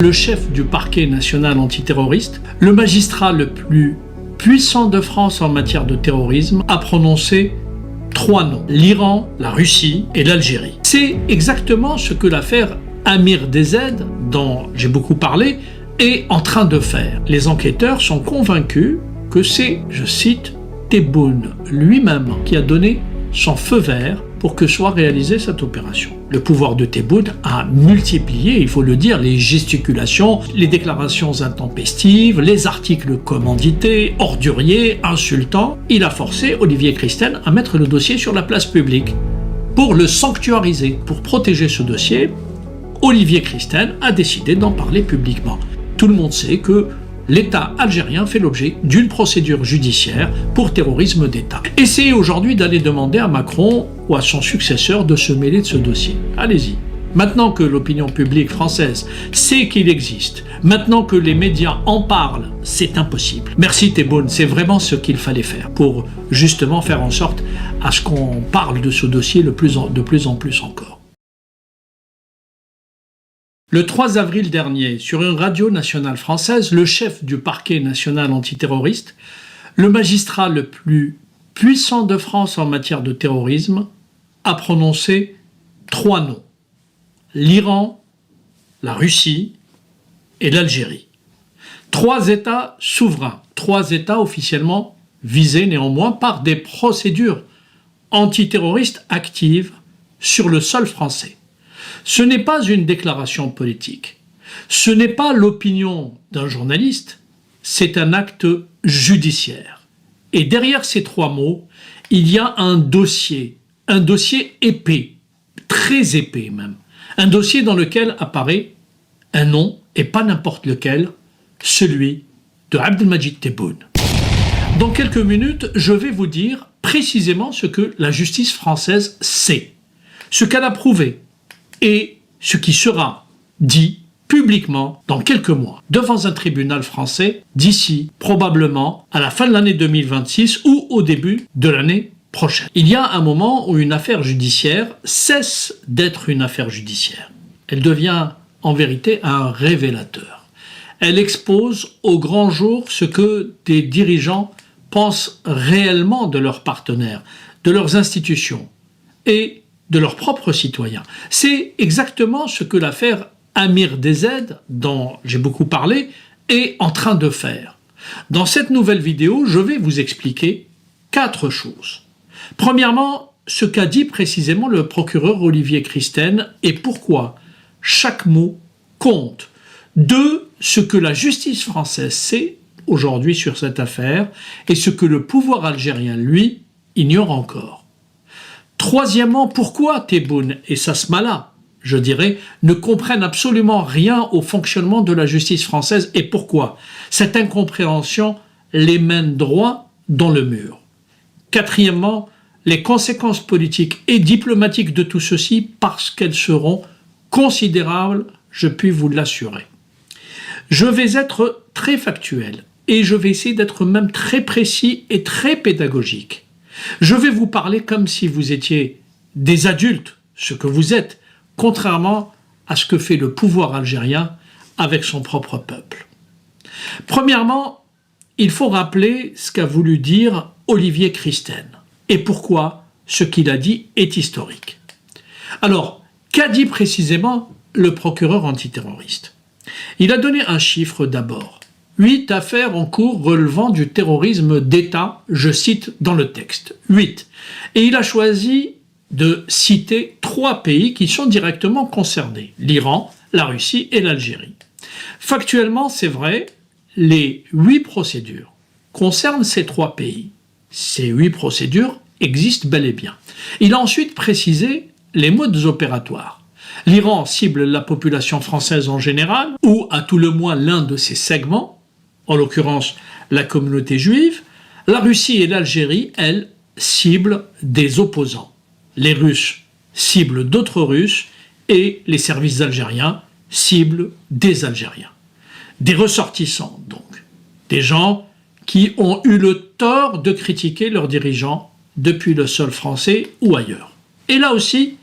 Le chef du parquet national antiterroriste, le magistrat le plus puissant de France en matière de terrorisme, a prononcé 3 noms: l'Iran, la Russie et l'Algérie. C'est exactement ce que l'affaire Amir DZ, dont j'ai beaucoup parlé, est en train de faire. Les enquêteurs sont convaincus que c'est, je cite, Tebboune lui-même qui a donné son feu vert pour que soit réalisée cette opération. Le pouvoir de Tebboune a multiplié, il faut le dire, les gesticulations, les déclarations intempestives, les articles commandités, orduriers, insultants. Il a forcé Olivier Christen à mettre le dossier sur la place publique pour le sanctuariser. Pour protéger ce dossier, Olivier Christen a décidé d'en parler publiquement. Tout le monde sait que l'État algérien fait l'objet d'une procédure judiciaire pour terrorisme d'État. Essayez aujourd'hui d'aller demander à Macron ou à son successeur de se mêler de ce dossier. Allez-y. Maintenant que l'opinion publique française sait qu'il existe, maintenant que les médias en parlent, c'est impossible. Merci Tebboune, c'est vraiment ce qu'il fallait faire pour justement faire en sorte à ce qu'on parle de ce dossier de plus en plus encore. Le 3 avril dernier, sur une radio nationale française, le chef du parquet national antiterroriste, le magistrat le plus puissant de France en matière de terrorisme, a prononcé 3 noms: l'Iran, la Russie et l'Algérie. 3 États souverains, 3 États officiellement visés néanmoins par des procédures antiterroristes actives sur le sol français. Ce n'est pas une déclaration politique, ce n'est pas l'opinion d'un journaliste, c'est un acte judiciaire. Et derrière ces 3 mots, il y a un dossier épais, très épais même, un dossier dans lequel apparaît un nom, et pas n'importe lequel, celui de Abdelmadjid Tebboune. Dans quelques minutes, je vais vous dire précisément ce que la justice française sait, ce qu'elle a prouvé, et ce qui sera dit publiquement dans quelques mois devant un tribunal français d'ici probablement à la fin de l'année 2026 ou au début de l'année prochaine. Il y a un moment où une affaire judiciaire cesse d'être une affaire judiciaire. Elle devient en vérité un révélateur. Elle expose au grand jour ce que des dirigeants pensent réellement de leurs partenaires, de leurs institutions et de leurs propres citoyens. C'est exactement ce que l'affaire Amir DZ, dont j'ai beaucoup parlé, est en train de faire. Dans cette nouvelle vidéo, je vais vous expliquer 4 choses. Premièrement, ce qu'a dit précisément le procureur Olivier Christen et pourquoi chaque mot compte. 2, ce que la justice française sait aujourd'hui sur cette affaire et ce que le pouvoir algérien, lui, ignore encore. Troisièmement, pourquoi Tebboune et Sasmala, je dirais, ne comprennent absolument rien au fonctionnement de la justice française et pourquoi cette incompréhension les mène droit dans le mur. Quatrièmement, les conséquences politiques et diplomatiques de tout ceci parce qu'elles seront considérables, je puis vous l'assurer. Je vais être très factuel et je vais essayer d'être même très précis et très pédagogique. Je vais vous parler comme si vous étiez des adultes, ce que vous êtes, contrairement à ce que fait le pouvoir algérien avec son propre peuple. Premièrement, il faut rappeler ce qu'a voulu dire Olivier Christen et pourquoi ce qu'il a dit est historique. Alors, qu'a dit précisément le procureur antiterroriste? Il a donné un chiffre d'abord. 8 affaires en cours relevant du terrorisme d'État, je cite dans le texte. 8. Et il a choisi de citer 3 pays qui sont directement concernés: l'Iran, la Russie et l'Algérie. Factuellement, c'est vrai, les 8 procédures concernent ces 3 pays. Ces 8 procédures existent bel et bien. Il a ensuite précisé les modes opératoires. L'Iran cible la population française en général, ou à tout le moins l'un de ses segments, en l'occurrence la communauté juive. La Russie et l'Algérie, elles, ciblent des opposants. Les Russes ciblent d'autres Russes et les services algériens ciblent des Algériens. Des ressortissants donc, des gens qui ont eu le tort de critiquer leurs dirigeants depuis le sol français ou ailleurs. Et là aussi,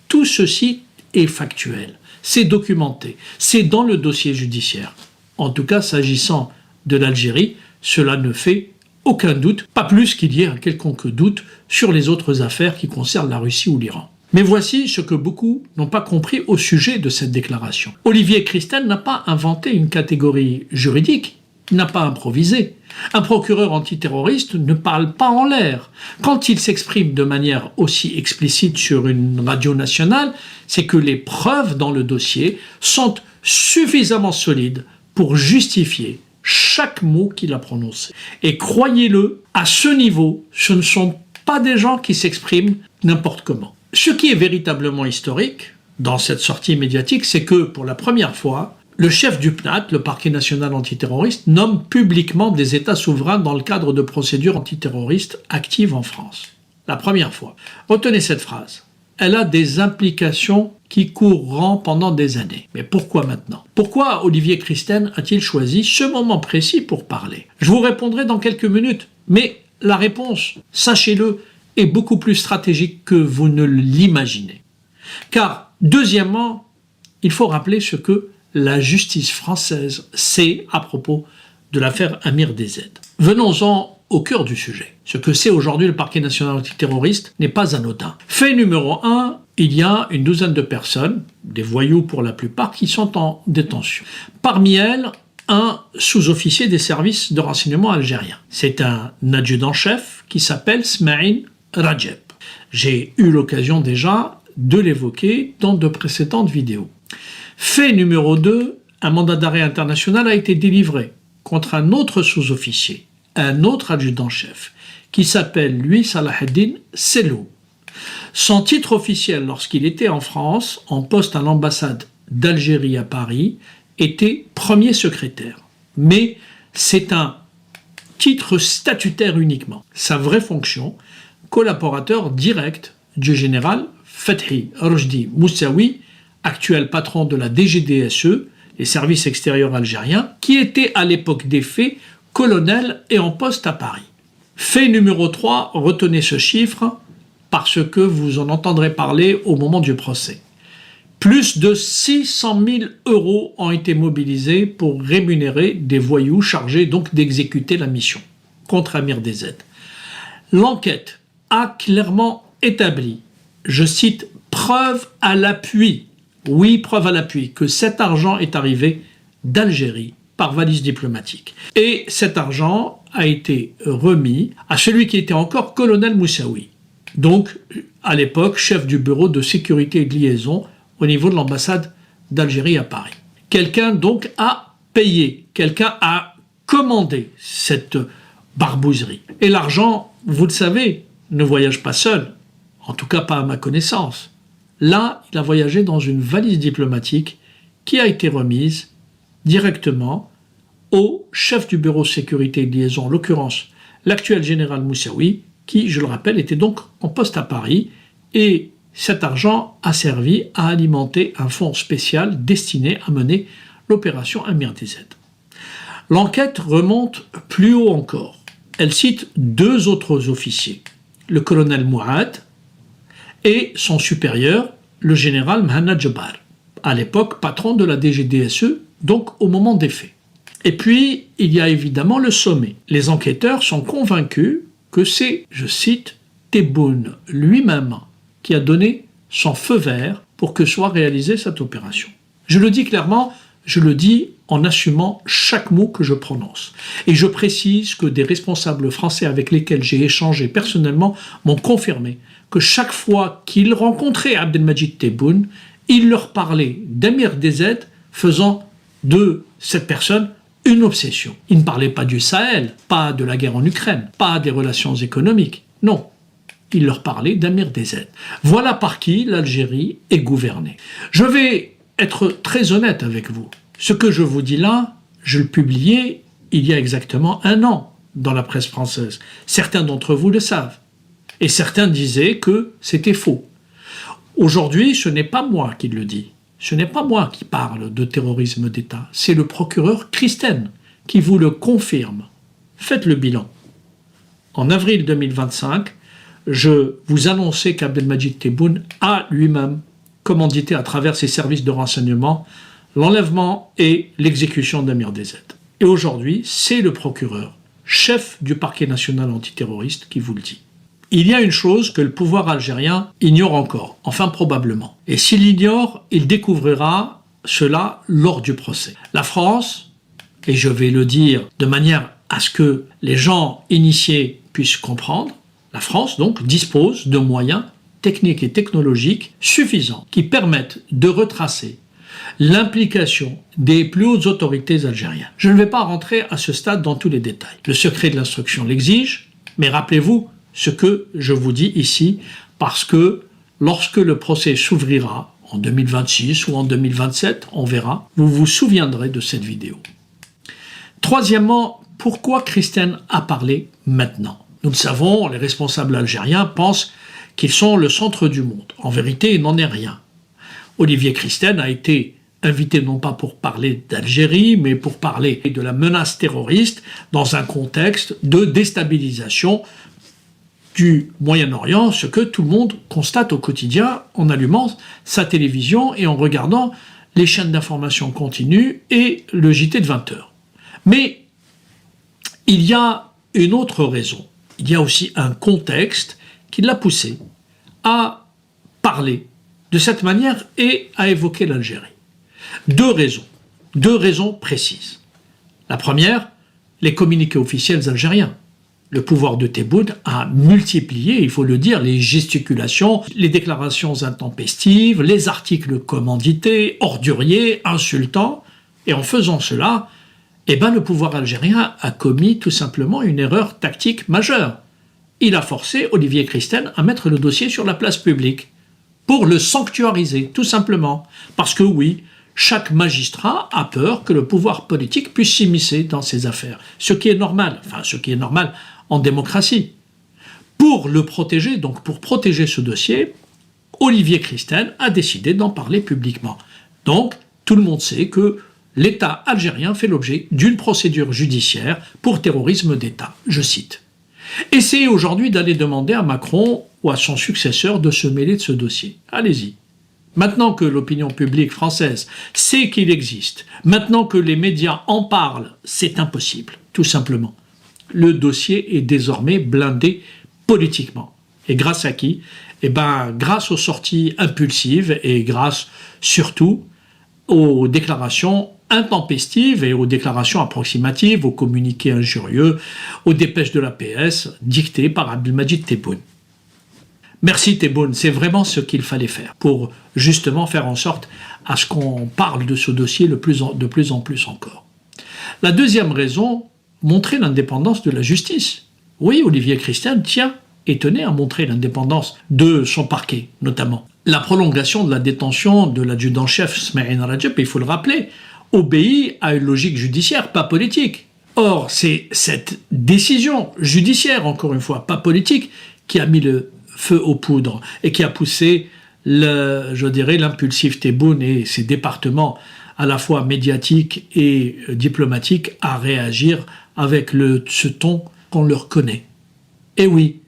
tout ceci est factuel. c'est documenté, c'est dans le dossier judiciaire. En tout cas, s'agissant de l'Algérie, cela ne fait aucun doute, pas plus qu'il y ait un quelconque doute sur les autres affaires qui concernent la Russie ou l'Iran. Mais voici ce que beaucoup n'ont pas compris au sujet de cette déclaration. Olivier Christen n'a pas inventé une catégorie juridique, il n'a pas improvisé. Un procureur antiterroriste ne parle pas en l'air. Quand il s'exprime de manière aussi explicite sur une radio nationale, c'est que les preuves dans le dossier sont suffisamment solides pour justifier chaque mot qu'il a prononcé. Et croyez-le, à ce niveau, ce ne sont pas des gens qui s'expriment n'importe comment. Ce qui est véritablement historique dans cette sortie médiatique, c'est que pour la première fois, le chef du PNAT, le parquet national antiterroriste, nomme publiquement des États souverains dans le cadre de procédures antiterroristes actives en France. La première fois. Retenez cette phrase. Elle a des implications qui courront pendant des années. Mais pourquoi maintenant? Pourquoi Olivier Christen a-t-il choisi ce moment précis pour parler? Je vous répondrai dans quelques minutes, mais la réponse, sachez-le, est beaucoup plus stratégique que vous ne l'imaginez. Car, deuxièmement, il faut rappeler ce que la justice française sait à propos de l'affaire Amir DZ. Venons-en au cœur du sujet. Ce que sait aujourd'hui le parquet national antiterroriste n'est pas anodin. Fait numéro 1, il y a une douzaine de personnes, des voyous pour la plupart, qui sont en détention. Parmi elles, un sous-officier des services de renseignement algériens. C'est un adjudant-chef qui s'appelle Smaïn Rajeb. J'ai eu l'occasion déjà de l'évoquer dans de précédentes vidéos. Fait numéro 2, un mandat d'arrêt international a été délivré contre un autre sous-officier, un autre adjudant-chef, qui s'appelle, lui, Salaheddine Sello. Son titre officiel, lorsqu'il était en France, en poste à l'ambassade d'Algérie à Paris, était premier secrétaire. Mais c'est un titre statutaire uniquement. Sa vraie fonction, collaborateur direct du général Fethi Rojdi Moussaoui, actuel patron de la DGDSE, les services extérieurs algériens, qui était à l'époque des faits colonel et en poste à Paris. Fait numéro 3, retenez ce chiffre parce que vous en entendrez parler au moment du procès. Plus de 600 000 € ont été mobilisés pour rémunérer des voyous chargés donc d'exécuter la mission contre Amir DZ. L'enquête a clairement établi, je cite, preuve à l'appui, oui, preuve à l'appui, que cet argent est arrivé d'Algérie par valise diplomatique. Et cet argent a été remis à celui qui était encore colonel Moussaoui, donc à l'époque chef du bureau de sécurité et de liaison au niveau de l'ambassade d'Algérie à Paris. Quelqu'un donc a payé, quelqu'un a commandé cette barbouzerie. Et l'argent, vous le savez, ne voyage pas seul, en tout cas pas à ma connaissance. Là, il a voyagé dans une valise diplomatique qui a été remise directement au chef du bureau de sécurité et de liaison, en l'occurrence l'actuel général Moussaoui, qui, je le rappelle, était donc en poste à Paris, et cet argent a servi à alimenter un fonds spécial destiné à mener l'opération Amir DZ. L'enquête remonte plus haut encore. Elle cite deux autres officiers, le colonel Mouad et son supérieur, le général Mhanna Djebar, à l'époque patron de la DGDSE, donc au moment des faits. Et puis, il y a évidemment le sommet. Les enquêteurs sont convaincus que c'est, je cite, Tebboune lui-même qui a donné son feu vert pour que soit réalisée cette opération. Je le dis clairement, je le dis en assumant chaque mot que je prononce. Et je précise que des responsables français avec lesquels j'ai échangé personnellement m'ont confirmé que chaque fois qu'ils rencontraient Abdelmajid Tebboune, il leur parlait d'Amir DZ, faisant de cette personne une obsession. Il ne parlait pas du Sahel, pas de la guerre en Ukraine, pas des relations économiques. Non, il leur parlait d'Amir DZ. Voilà par qui l'Algérie est gouvernée. Je vais être très honnête avec vous. Ce que je vous dis là, je le publiais il y a exactement 1 an dans la presse française. Certains d'entre vous le savent. Et certains disaient que c'était faux. Aujourd'hui, ce n'est pas moi qui le dis. Ce n'est pas moi qui parle de terrorisme d'État. C'est le procureur Christen qui vous le confirme. Faites le bilan. En avril 2025, je vous annonçais qu'Abdelmajid Tebboune a lui-même commandité à travers ses services de renseignement l'enlèvement et l'exécution d'Amir DZ. Et aujourd'hui, c'est le procureur, chef du parquet national antiterroriste, qui vous le dit. Il y a une chose que le pouvoir algérien ignore encore, enfin probablement. Et s'il l'ignore, il découvrira cela lors du procès. La France, et je vais le dire de manière à ce que les gens initiés puissent comprendre, la France donc dispose de moyens techniques et technologiques suffisants qui permettent de retracer l'implication des plus hautes autorités algériennes. Je ne vais pas rentrer à ce stade dans tous les détails. Le secret de l'instruction l'exige, mais rappelez-vous ce que je vous dis ici, parce que lorsque le procès s'ouvrira en 2026 ou en 2027, on verra, vous vous souviendrez de cette vidéo. Troisièmement, pourquoi Christine a parlé maintenant? Nous le savons, les responsables algériens pensent qu'ils sont le centre du monde. En vérité, il n'en est rien. Olivier Christine a été invité non pas pour parler d'Algérie, mais pour parler de la menace terroriste dans un contexte de déstabilisation du Moyen-Orient, ce que tout le monde constate au quotidien en allumant sa télévision et en regardant les chaînes d'information continue et le JT de 20h. Mais il y a une autre raison. Il y a aussi un contexte qui l'a poussé à parler de cette manière et à évoquer l'Algérie. Deux raisons précises. La première, les communiqués officiels algériens. Le pouvoir de Tebboune a multiplié, il faut le dire, les gesticulations, les déclarations intempestives, les articles commandités, orduriers, insultants. Et en faisant cela, le pouvoir algérien a commis tout simplement une erreur tactique majeure. Il a forcé Olivier Christine à mettre le dossier sur la place publique pour le sanctuariser, tout simplement. Parce que oui, chaque magistrat a peur que le pouvoir politique puisse s'immiscer dans ses affaires. Ce qui est normal, en démocratie. Pour le protéger, donc pour protéger ce dossier, Olivier Christine a décidé d'en parler publiquement. Donc, tout le monde sait que l'État algérien fait l'objet d'une procédure judiciaire pour terrorisme d'État, je cite. Essayez aujourd'hui d'aller demander à Macron ou à son successeur de se mêler de ce dossier. Allez-y. Maintenant que l'opinion publique française sait qu'il existe, maintenant que les médias en parlent, c'est impossible, tout simplement. Le dossier est désormais blindé politiquement. Et grâce à qui? Grâce aux sorties impulsives et grâce surtout aux déclarations intempestives et aux déclarations approximatives, aux communiqués injurieux, aux dépêches de la PS dictées par Abdelmadjid Tebboune. Merci Tebboune, c'est vraiment ce qu'il fallait faire pour justement faire en sorte à ce qu'on parle de ce dossier de plus en plus encore. La deuxième raison, montrer l'indépendance de la justice. Oui, Olivier Christine tient et tenait à montrer l'indépendance de son parquet, notamment. La prolongation de la détention de l'adjudant-chef Smaïn Rajab, il faut le rappeler, obéit à une logique judiciaire, pas politique. Or, c'est cette décision judiciaire, encore une fois, pas politique, qui a mis le feu aux poudres et qui a poussé, l'impulsif Tebboune et ses départements à la fois médiatiques et diplomatiques à réagir avec ce ton qu'on leur connaît. Et oui,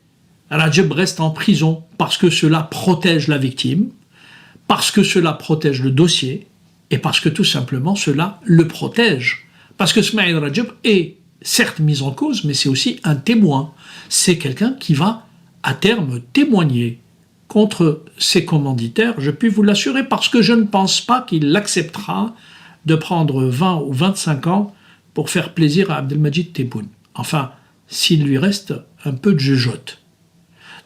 Rajab reste en prison parce que cela protège la victime, parce que cela protège le dossier et parce que tout simplement cela le protège. Parce que Smaïn Rajab est certes mis en cause, mais c'est aussi un témoin. C'est quelqu'un qui va à terme témoigner contre ses commanditaires, je puis vous l'assurer, parce que je ne pense pas qu'il acceptera de prendre 20 ou 25 ans pour faire plaisir à Abdelmadjid Tebboune. Enfin, s'il lui reste un peu de jugeote.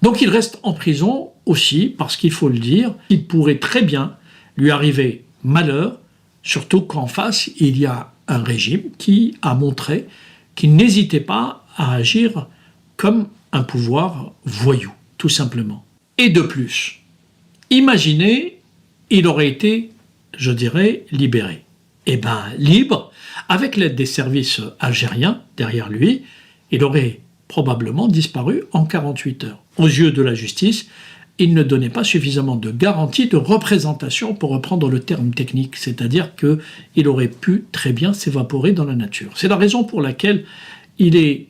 Donc il reste en prison aussi, parce qu'il faut le dire, il pourrait très bien lui arriver malheur, surtout qu'en face, il y a un régime qui a montré qu'il n'hésitait pas à agir comme un pouvoir voyou, tout simplement. Et de plus, imaginez, il aurait été, je dirais, libéré. Libre, avec l'aide des services algériens derrière lui, il aurait probablement disparu en 48 heures. Aux yeux de la justice, il ne donnait pas suffisamment de garantie de représentation, pour reprendre le terme technique, c'est-à-dire qu'il aurait pu très bien s'évaporer dans la nature. C'est la raison pour laquelle il est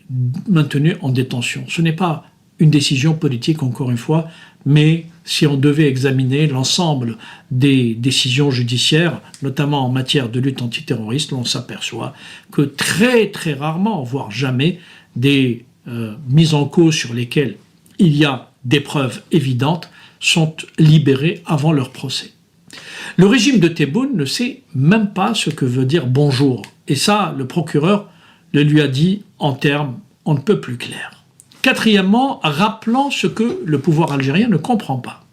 maintenu en détention. Ce n'est pas une décision politique, encore une fois, mais si on devait examiner l'ensemble des décisions judiciaires, notamment en matière de lutte antiterroriste, on s'aperçoit que très très rarement, voire jamais, des mises en cause sur lesquelles il y a des preuves évidentes sont libérées avant leur procès. Le régime de Tebboune ne sait même pas ce que veut dire bonjour. Et ça, le procureur le lui a dit en termes on ne peut plus clairs. Quatrièmement, rappelant ce que le pouvoir algérien ne comprend pas.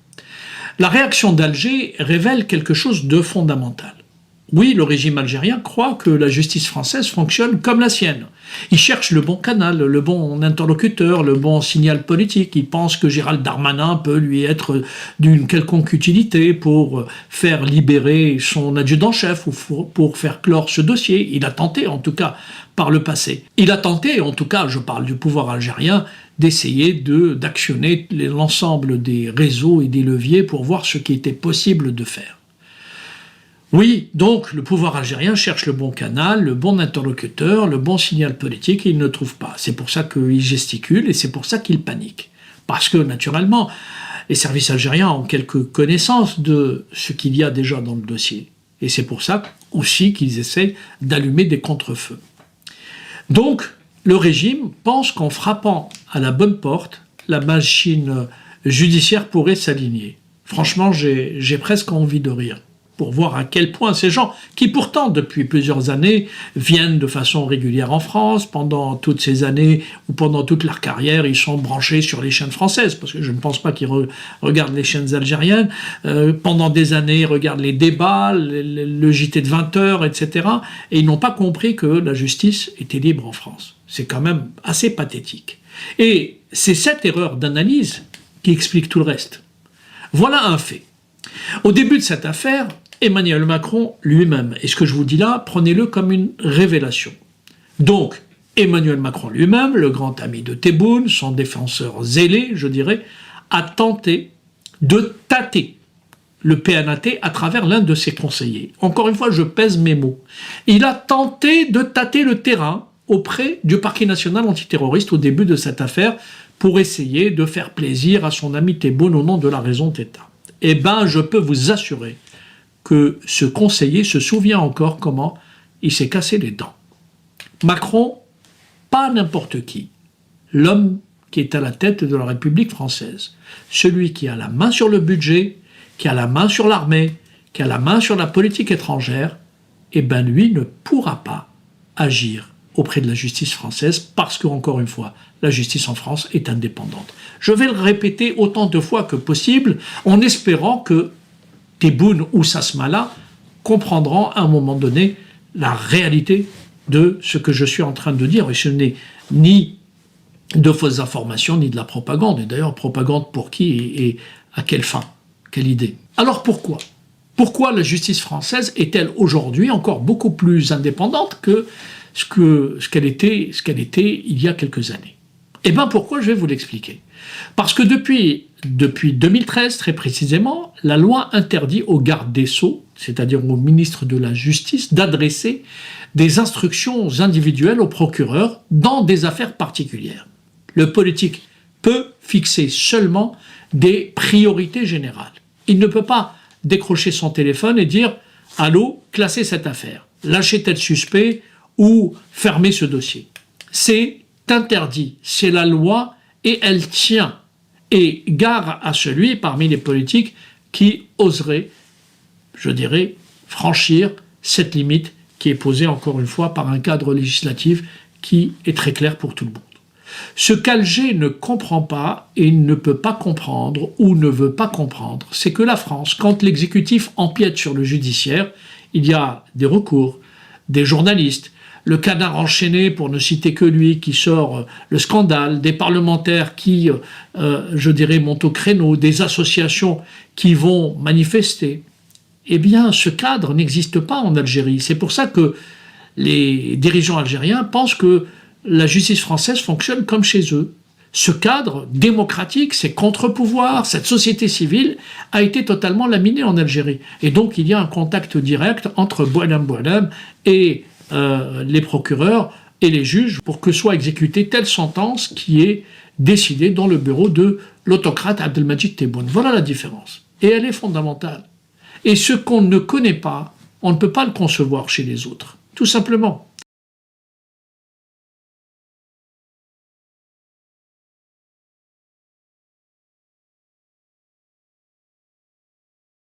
La réaction d'Alger révèle quelque chose de fondamental. Oui, le régime algérien croit que la justice française fonctionne comme la sienne. Il cherche le bon canal, le bon interlocuteur, le bon signal politique. Il pense que Gérald Darmanin peut lui être d'une quelconque utilité pour faire libérer son adjudant-chef ou pour faire clore ce dossier. Il a tenté, en tout cas, par le passé. Il a tenté, en tout cas, je parle du pouvoir algérien, d'essayer d'actionner l'ensemble des réseaux et des leviers pour voir ce qui était possible de faire. Oui, donc le pouvoir algérien cherche le bon canal, le bon interlocuteur, le bon signal politique et il ne le trouve pas. C'est pour ça qu'il gesticule et c'est pour ça qu'il panique. Parce que naturellement, les services algériens ont quelques connaissances de ce qu'il y a déjà dans le dossier. Et c'est pour ça aussi qu'ils essaient d'allumer des contre-feux. Donc, le régime pense qu'en frappant à la bonne porte, la machine judiciaire pourrait s'aligner. Franchement, j'ai presque envie de rire, pour voir à quel point ces gens, qui pourtant depuis plusieurs années viennent de façon régulière en France, pendant toutes ces années ou pendant toute leur carrière, ils sont branchés sur les chaînes françaises, parce que je ne pense pas qu'ils regardent les chaînes algériennes, pendant des années ils regardent les débats, le JT de 20h, etc. Et ils n'ont pas compris que la justice était libre en France. C'est quand même assez pathétique. Et c'est cette erreur d'analyse qui explique tout le reste. Voilà un fait. Au début de cette affaire, Emmanuel Macron lui-même, et ce que je vous dis là, prenez-le comme une révélation. Donc, Emmanuel Macron lui-même, le grand ami de Tebboune, son défenseur zélé, je dirais, a tenté de tâter le PNAT à travers l'un de ses conseillers. Encore une fois, je pèse mes mots. Il a tenté de tâter le terrain auprès du parquet national antiterroriste au début de cette affaire pour essayer de faire plaisir à son ami Tebboune au nom de la raison d'État. Eh bien, je peux vous assurer que ce conseiller se souvient encore comment il s'est cassé les dents. Macron, pas n'importe qui, l'homme qui est à la tête de la République française, celui qui a la main sur le budget, qui a la main sur l'armée, qui a la main sur la politique étrangère, eh bien lui ne pourra pas agir auprès de la justice française parce que, encore une fois, la justice en France est indépendante. Je vais le répéter autant de fois que possible en espérant que Tebboune ou Sasmala comprendront à un moment donné la réalité de ce que je suis en train de dire. Et ce n'est ni de fausses informations, ni de la propagande. Et d'ailleurs, propagande pour qui et à quelle fin? Quelle idée? Alors pourquoi? Pourquoi la justice française est-elle aujourd'hui encore beaucoup plus indépendante que ce qu'elle était il y a quelques années? Eh bien pourquoi? Je vais vous l'expliquer. Parce que depuis 2013, très précisément, la loi interdit au garde des Sceaux, c'est-à-dire au ministre de la Justice, d'adresser des instructions individuelles au procureur dans des affaires particulières. Le politique peut fixer seulement des priorités générales. Il ne peut pas décrocher son téléphone et dire « Allô, classez cette affaire, lâchez tel suspect ou fermez ce dossier ». C'est interdit, c'est la loi et elle tient. Et gare à celui parmi les politiques qui oserait, je dirais, franchir cette limite qui est posée encore une fois par un cadre législatif qui est très clair pour tout le monde. Ce qu'Alger ne comprend pas et ne peut pas comprendre ou ne veut pas comprendre, c'est que la France, quand l'exécutif empiète sur le judiciaire, il y a des recours, des journalistes, le canard enchaîné, pour ne citer que lui, qui sort le scandale, des parlementaires qui, je dirais, montent au créneau, des associations qui vont manifester. Eh bien, ce cadre n'existe pas en Algérie. C'est pour ça que les dirigeants algériens pensent que la justice française fonctionne comme chez eux. Ce cadre démocratique, ces contre-pouvoirs, cette société civile a été totalement laminé en Algérie. Et donc, il y a un contact direct entre Boualem et les procureurs et les juges pour que soit exécutée telle sentence qui est décidée dans le bureau de l'autocrate Abdelmadjid Tebboune. Voilà la différence. Et elle est fondamentale. Et ce qu'on ne connaît pas, on ne peut pas le concevoir chez les autres. Tout simplement.